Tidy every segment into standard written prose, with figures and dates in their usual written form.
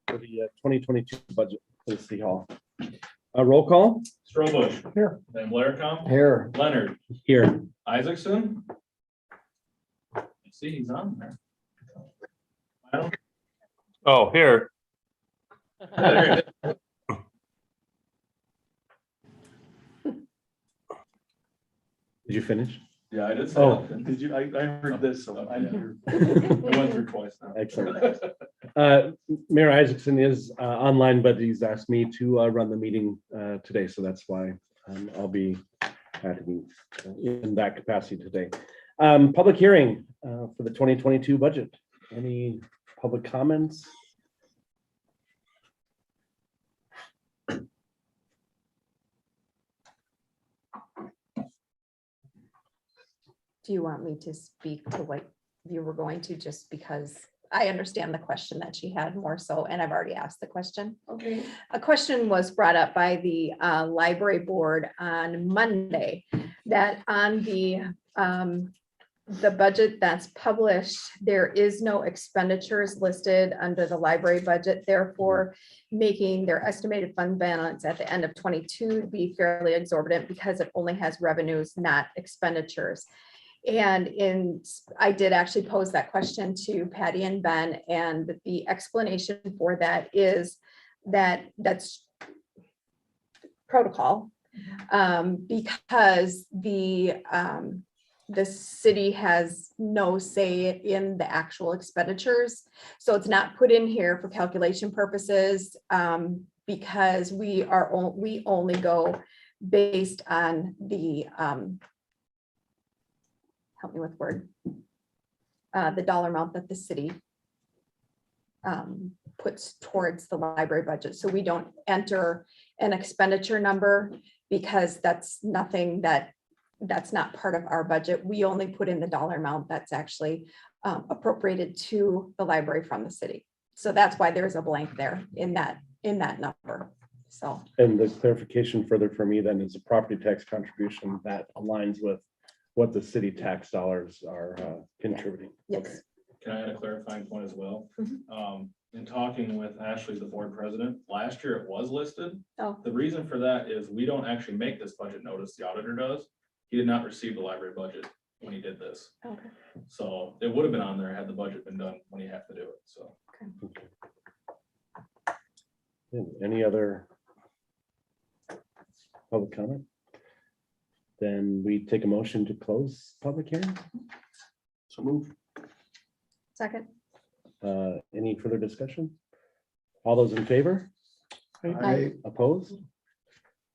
for the 2022 budget for the City Hall. Roll call Strobush. Here. Van Blaricom. Here. Leonard. here. Isaacson. I see he's on there. Oh, here. There he is. Did you finish? Yeah, I did say Oh. that. Did you, I heard this, so I'm here. I went through twice now. Excellent. Mayor Isaacson is online, but he's asked me to run the meeting today, so that's why I'll be acting in that capacity today. Public hearing for the 2022 budget. Any public comments? Do you want me to speak to what you were going to, just because I understand the question that she had more so, and I've already asked the question. Okay. A question was brought up by the library board on Monday, that on the budget that's published, there is no expenditures listed under the library budget, therefore making their estimated fund balance at the end of 22 to be fairly exorbitant because it only has revenues, not expenditures. And I did actually pose that question to Patty and Ben, and the explanation for that is that that's protocol. Because the city has no say in the actual expenditures. So it's not put in here for calculation purposes, because we only go based on the, help me with word, the dollar amount that the city puts towards the library budget. So we don't enter an expenditure number because that's nothing that's not part of our budget. We only put in the dollar amount that's actually appropriated to the library from the city. So that's why there's a blank there in that number. So. And the clarification further for me then is a property tax contribution that aligns with what the city tax dollars are contributing. Yes. Okay. Can I add a clarifying point as well? Mhm. In talking with Ashley, the board president, last year it was listed. Oh. The reason for that is we don't actually make this budget notice, the auditor does. He did not receive the library budget when he did this. Okay. So it would have been on there had the budget been done when you have to do it, so. Any other public comment? Then we take a motion to close public hearing. So move. Second. Any further discussion? All those in favor? Aye. Opposed?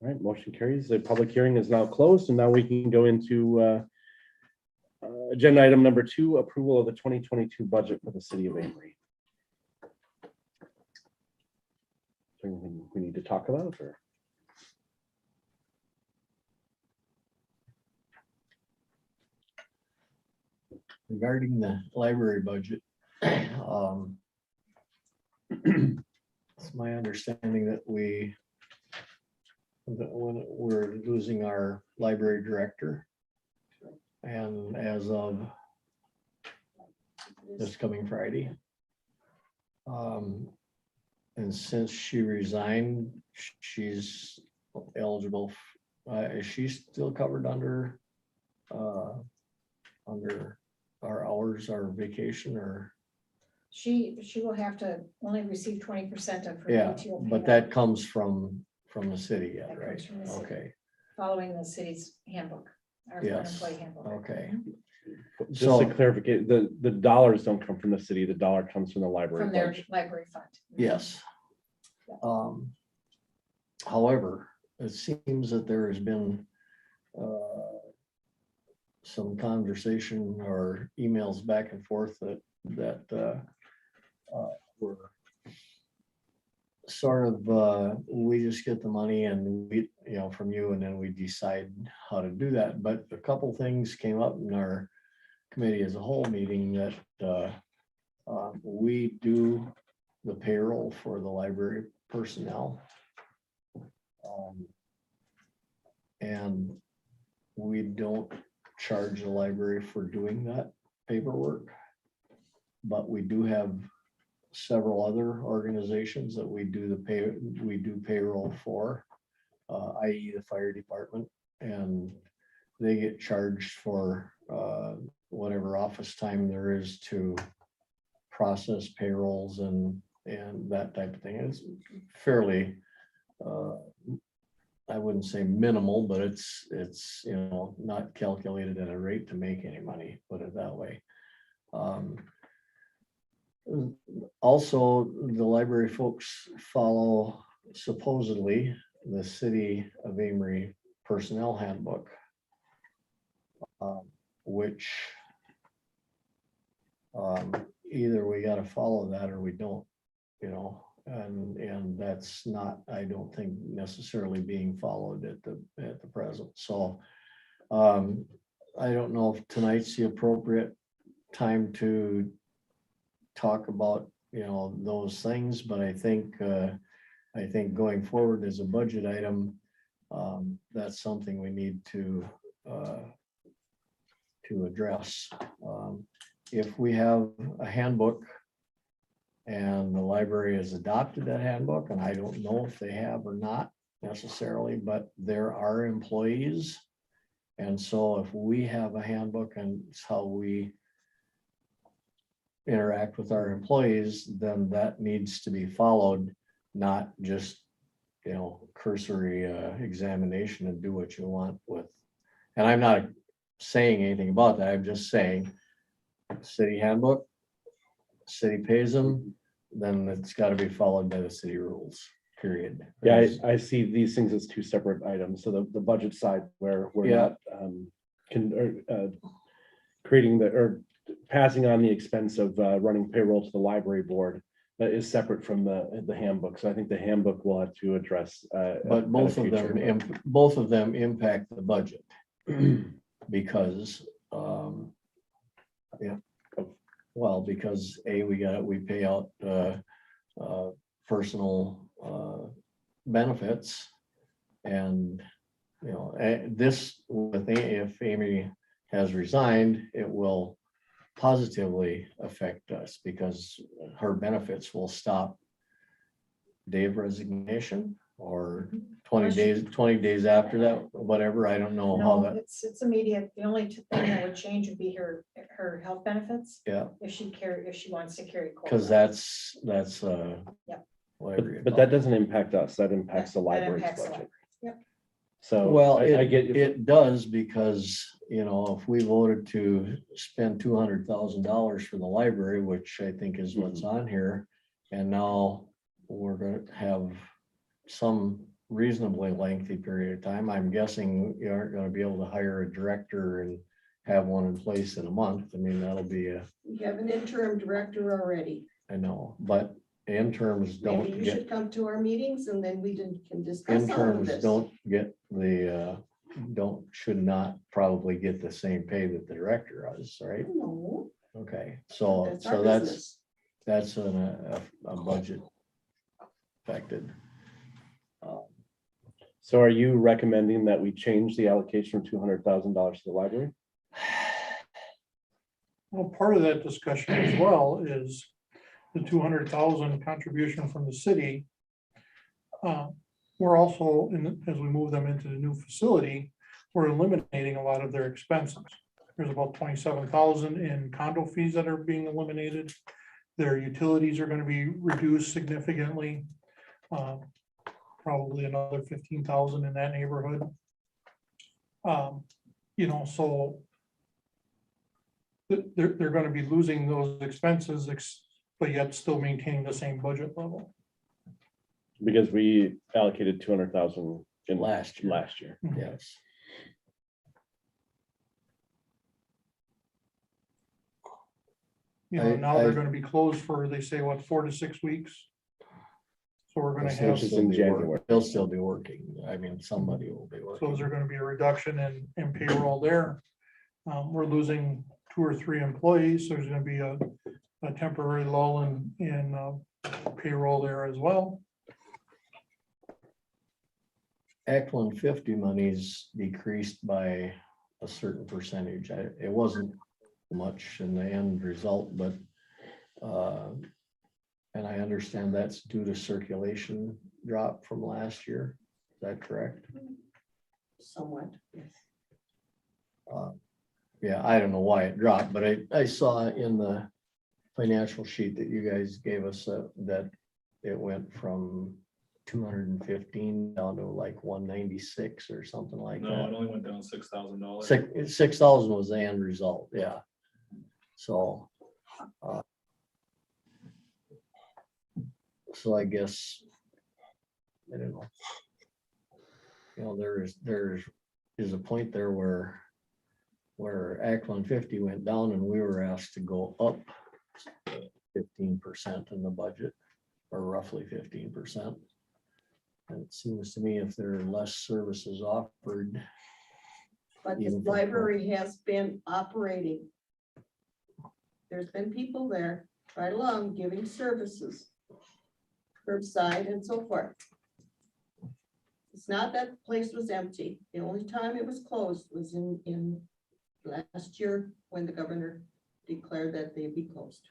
All right, motion carries. The public hearing is now closed, and now we can go into agenda item number 2, approval of the 2022 budget for the city of Amory. Is there anything we need to talk about, or? Regarding the library budget, it's my understanding that when we're losing our library director, and as of this coming Friday, and since she resigned, she's eligible. Is she still covered under our hours, our vacation, or? She will have to only receive 20% of her Yeah, PTO but payout. that comes from the city, yeah, That right? comes from the city. Okay, Following the city's handbook, our foreign Yes. employee handbook. okay. Just So- to clarify, the dollars don't come from the city, the dollar comes from the library From their budget. library fund. Yes. However, it seems that there has been some conversation or emails back and forth that were sort of, we just get the money and we, from you, and then we decide how to do that. But a couple things came up in our committee as a whole meeting that we do the payroll for the library personnel. And we don't charge the library for doing that paperwork. But we do have several other organizations that we do payroll for, i.e. the fire department, and they get charged for whatever office time there is to process payrolls and that type of thing. It's fairly, I wouldn't say minimal, but it's, not calculated at a rate to make any money, put it that way. Also, the library folks follow supposedly the City of Amory Personnel Handbook, which either we gotta follow that or we don't, and that's not, I don't think, necessarily being followed at the present. So I don't know if tonight's the appropriate time to talk about, those things, but I think going forward as a budget item, that's something we need to address. If we have a handbook and the library has adopted that handbook, and I don't know if they have or not necessarily, but there are employees. And so if we have a handbook and it's how we interact with our employees, then that needs to be followed, not just, cursory examination and do what you want with. And I'm not saying anything about that. I'm just saying city handbook, city pays them, then it's got to be followed by the city rules, period. Yeah, I see these things as two separate items. So the budget side where we're Yeah. not creating or passing on the expense of running payroll to the library board is separate from the handbook. So I think the handbook will have to address. But both of them impact the budget because, because we pay out personal benefits, and this, if Amy has resigned, it will positively affect us because her benefits will stop day of resignation or 20 days after that, whatever. I don't know how No, that, it's immediate. The only thing that would change would be her health benefits, yeah, if she wants to carry. because that's Yep. whatever you But call that it. doesn't impact us. That impacts the That library's impacts the budget. library. So Well, I get it does because, if we voted to spend $200,000 for the library, which I think is what's on here, and now we're gonna have some reasonably lengthy period of time, I'm guessing you aren't gonna be able to hire a director and have one in place in a month. I mean, that'll be We have an interim director already. I know, but interns Maybe don't you get, should come to our meetings and then we can discuss all of interns this. don't get should not probably get the same pay that the director does, right? No, Okay, so that's our that's business. that's a budget affected. So are you recommending that we change the allocation from $200,000 to the library? Well, part of that discussion as well is the 200,000 contribution from the city. We're also, as we move them into the new facility, we're eliminating a lot of their expenses. There's about 27,000 in condo fees that are being eliminated. Their utilities are going to be reduced significantly. Probably another 15,000 in that neighborhood. So they're going to be losing those expenses, but yet still maintaining the same budget level. Because we allocated 200,000 in Last year. last year. Yes. Now they're I- going to be closed for, they say, what, 4 to 6 weeks? So we're going to They'll have, Which is still in be January. They'll still be working. I mean, somebody will be so is working. there going to be a reduction in payroll there? We're losing 2 or 3 employees, so there's going to be a temporary lull in payroll there as well. Act 150 monies decreased by a certain percentage. It wasn't much in the end result, but And I understand that's due to circulation drop from last year. Is that correct? Somewhat, yes. Yeah, I don't know why it dropped, but I saw in the financial sheet that you guys gave us that it went from 215 down to like 196 or something like No, that. it only went down $6,000. 6,000 was the end result, yeah. So. So I guess, I don't know. You know, there is a point there where Act 150 went down and we were asked to go up 15% in the budget, or roughly 15%. And it seems to me if there are less services offered, But the Even for- library has been operating. There's been people there right along giving services. Curbside and so forth. It's not that the place was empty. The only time it was closed was in last year when the governor declared that they'd be closed.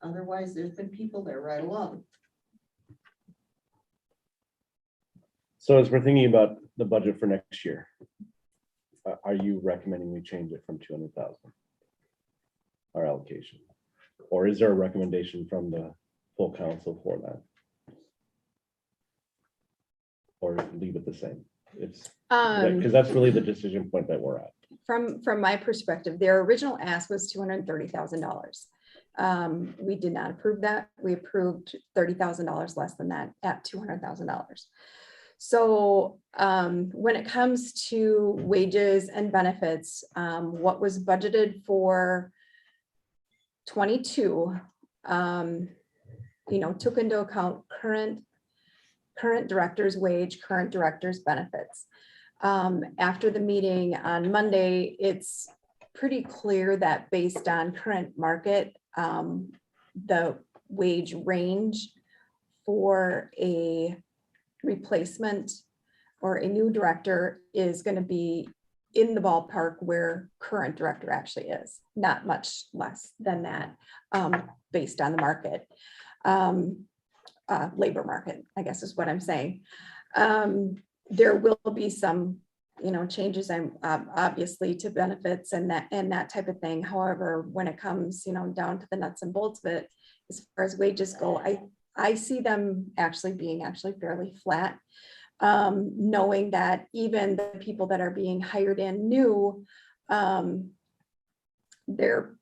Otherwise, there's been people there right along. So as we're thinking about the budget for next year, are you recommending we change it from 200,000? Our allocation, or is there a recommendation from the full council for that? Or leave it the same? It's, because that's really the decision point that we're at. From my perspective, their original ask was $230,000. We did not approve that. We approved $30,000 less than that at $200,000. So when it comes to wages and benefits, what was budgeted for 22, took into account current director's wage, current director's benefits. After the meeting on Monday, it's pretty clear that based on current market, the wage range for a replacement or a new director is going to be in the ballpark where current director actually is, not much less than that, based on the market. Labor market, I guess is what I'm saying. There will be some, changes, obviously to benefits and that type of thing. However, when it comes, down to the nuts and bolts of it, as far as wages go, I see them being fairly flat. Knowing that even the people that are being hired in new, they're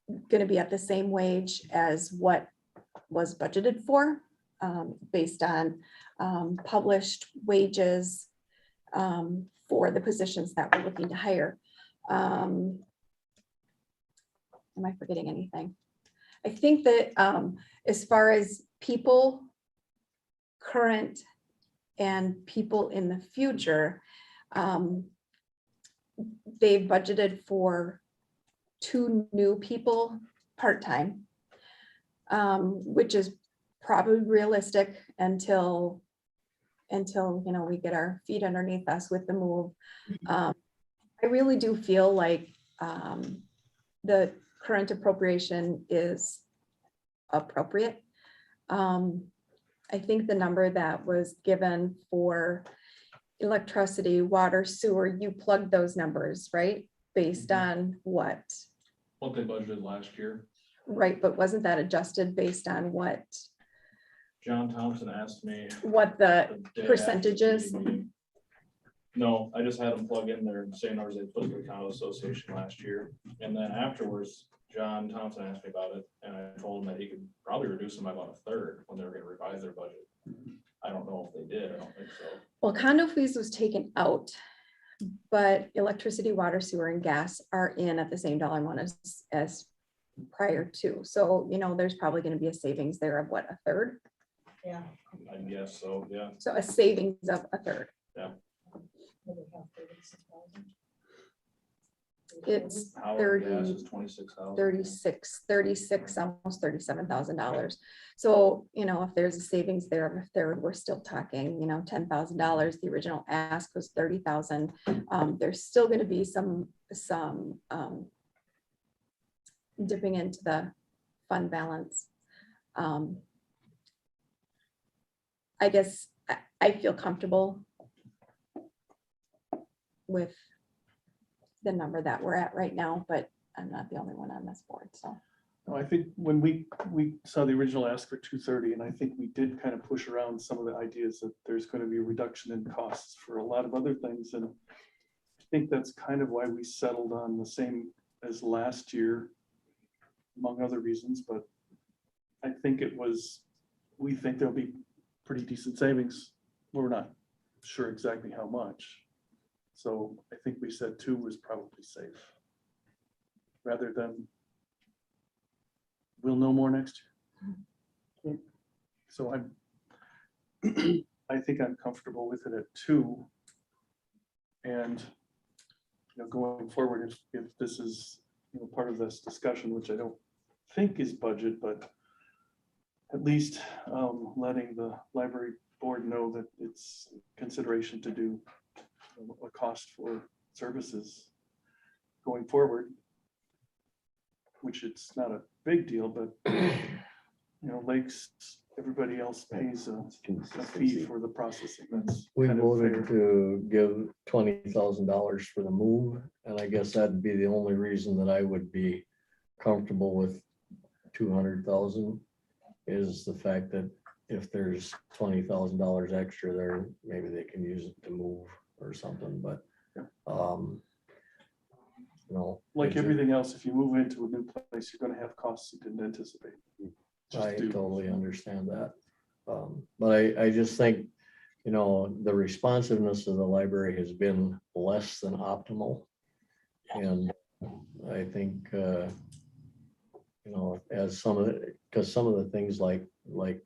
going to be at the same wage as what was budgeted for. Based on published wages for the positions that we're looking to hire. Am I forgetting anything? I think that as far as people current and people in the future, they've budgeted for 2 new people part-time, which is probably realistic until we get our feet underneath us with the move. I really do feel like the current appropriation is appropriate. I think the number that was given for electricity, water, sewer, you plugged those numbers, right? Based on what? What they budgeted last year. Right, but wasn't that adjusted based on what John Thompson asked me. the the day after the percentages? meeting. No, I just had them plug in their same numbers they put in the county association last year. And then afterwards, John Thompson asked me about it and I told him that he could probably reduce them by about 1/3 when they were gonna revise their budget. I don't know if they did, I don't think so. Well, condo fees was taken out, but electricity, water, sewer, and gas are in at the same dollar amount as prior to. So, there's probably going to be a savings there of what, 1/3? Yeah. I guess so, yeah. So a savings of 1/3. It's Our gas is 26,000. 36, almost $37,000. So, if there's a savings there of 1/3, we're still talking, $10,000. The original ask was 30,000. There's still going to be some dipping into the fund balance. I guess I feel comfortable with the number that we're at right now, but I'm not the only one on this board, so. No, I think when we saw the original ask for 230, and I think we did kind of push around some of the ideas that there's going to be a reduction in costs for a lot of other things. And I think that's kind of why we settled on the same as last year, among other reasons, but I think we think there'll be pretty decent savings. We're not sure exactly how much. So I think we said 2 was probably safe. Rather than we'll know more next year. So I think I'm comfortable with it at 2. And, going forward, if this is, part of this discussion, which I don't think is budget, but at least letting the library board know that it's consideration to do a cost for services going forward, which it's not a big deal, but Lakes, everybody else pays a fee Consistency. for the processing. That's We kind of voted fair. to give $20,000 for the move, and I guess that'd be the only reason that I would be comfortable with 200,000 is the fact that if there's $20,000 extra there, maybe they can use it to move or something, but Like everything else, if you move into a new place, you're gonna have costs you didn't anticipate. Just I do. totally understand that. But I just think, the responsiveness of the library has been less than optimal. And I think, as some of the, because some of the things like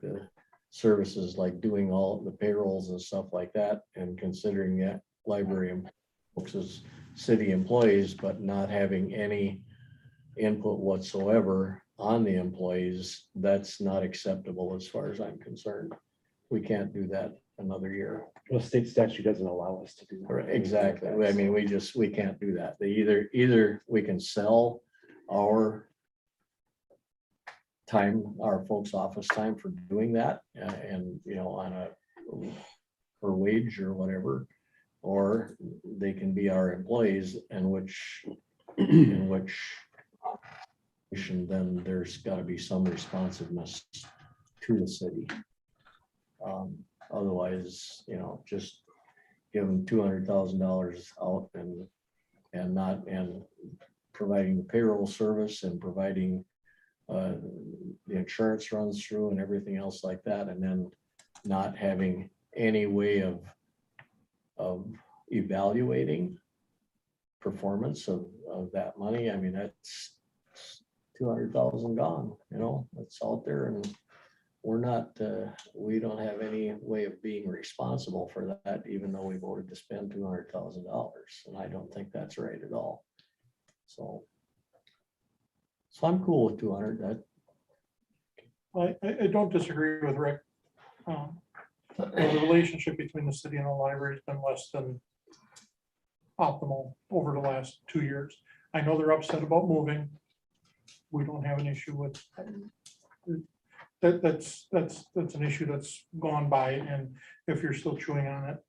the services, like doing all the payrolls and stuff like that, and considering that library folks as city employees, but not having any input whatsoever on the employees, that's not acceptable as far as I'm concerned. We can't do that another year. Well, state statute doesn't allow us to do that. Exactly. I mean, we can't do that. They either we can sell our time, our folks' office time for doing that, and, on a per wage or whatever, or they can be our employees, in which then there's got to be some responsiveness to the city. Otherwise, just give them $200,000 out and providing the payroll service and providing the insurance runs through and everything else like that, and then not having any way of evaluating performance of that money. I mean, that's 200,000 gone, it's out there, and we're not, we don't have any way of being responsible for that, even though we voted to spend $200,000, and I don't think that's right at all. So I'm cool with 200. That I don't disagree with Rick. The relationship between the city and the library has been less than optimal over the last 2 years. I know they're upset about moving. We don't have an issue with that. That's an issue that's gone by, and if you're still chewing on it,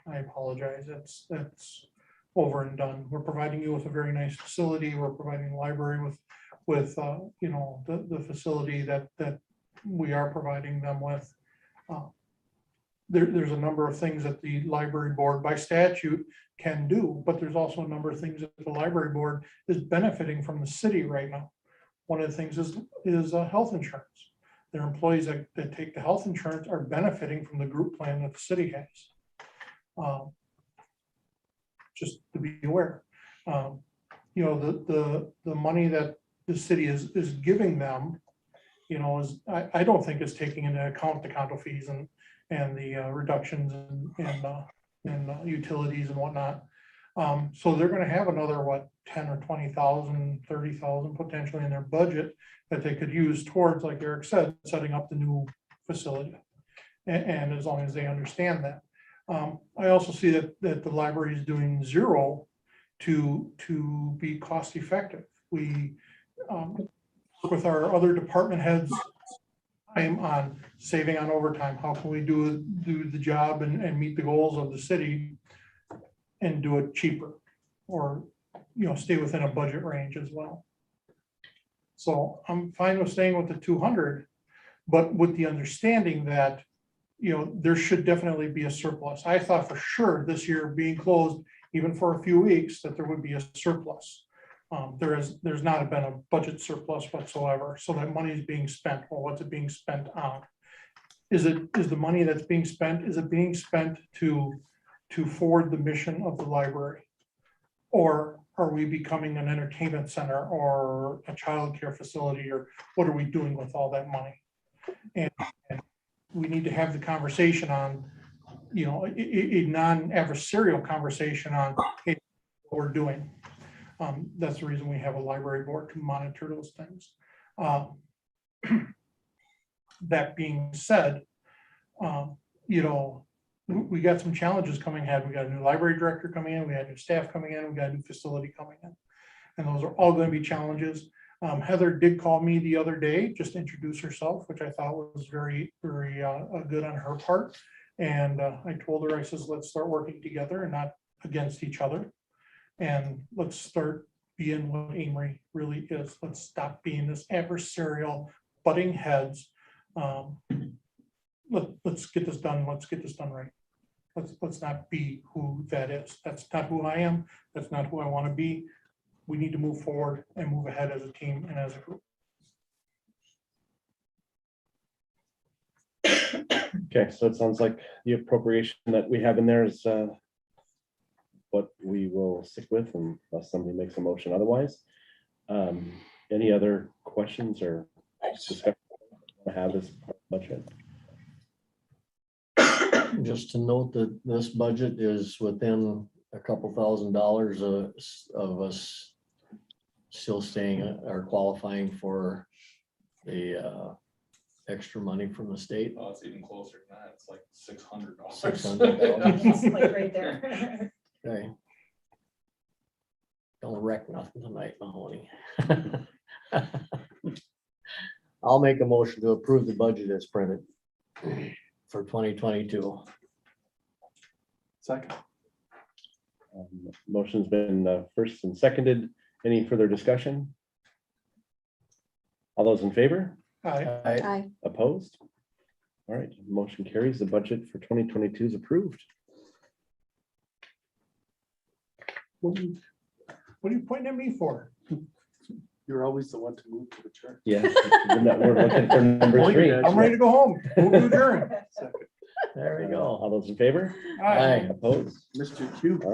I apologize. That's over and done. We're providing you with a very nice facility. We're providing the library with the facility that we are providing them with. There's a number of things that the library board by statute can do, but there's also a number of things that the library board is benefiting from the city right now. One of the things is health insurance. Their employees that take the health insurance are benefiting from the group plan that the city has. Just to be aware, the money that the city is giving them, I don't think is taking into account the condo fees and the reductions and utilities and whatnot. So they're going to have another 10 or 20,000, 30,000 potentially in their budget that they could use towards, like Eric said, setting up the new facility. And as long as they understand that. I also see that the library is doing zero to be cost effective. We work with our other department heads time on saving on overtime. How can we do the job and meet the goals of the city and do it cheaper? Or, stay within a budget range as well. So I'm fine with staying with the 200, but with the understanding that, there should definitely be a surplus. I thought for sure this year being closed, even for a few weeks, that there would be a surplus. There's not been a budget surplus whatsoever, so that money is being spent. Well, what's it being spent on? Is the money that's being spent, is it being spent to forward the mission of the library? Or are we becoming an entertainment center or a childcare facility, or what are we doing with all that money? And we need to have the conversation on, a non-adversarial conversation on, hey, what we're doing. That's the reason we have a library board to monitor those things. That being said, we got some challenges coming ahead. We got a new library director coming in, we had new staff coming in, we got a new facility coming in. And those are all going to be challenges. Heather did call me the other day, just to introduce herself, which I thought was very, very good on her part. And I told her, I says, let's start working together and not against each other. And let's start being what Amory really is. Let's stop being this adversarial butting heads. Let's get this done. Let's get this done right. Let's not be who that is. That's not who I am. That's not who I want to be. We need to move forward and move ahead as a team and as a group. Okay, so it sounds like the appropriation that we have in there is what we will stick with unless somebody makes a motion otherwise. Any other questions or discussion to have this budget? Just to note that this budget is within a couple $1,000s of us still staying or qualifying for the extra money from the state. Oh, it's even closer than that. It's like $600. $600. It's like right there. Okay. Don't wreck nothing tonight, Mahoney. I'll make a motion to approve the budget as printed for 2022. Second. Motion's been first and seconded. Any further discussion? All those in favor? Aye. Opposed? All right, motion carries. The budget for 2022 is approved. What are you pointing at me for? You're always the one to move to the chair. Yeah, we're looking for number three. I'm ready to go home. Move to adjourn. There we go. All those in favor? Aye. Opposed? Mr. Q.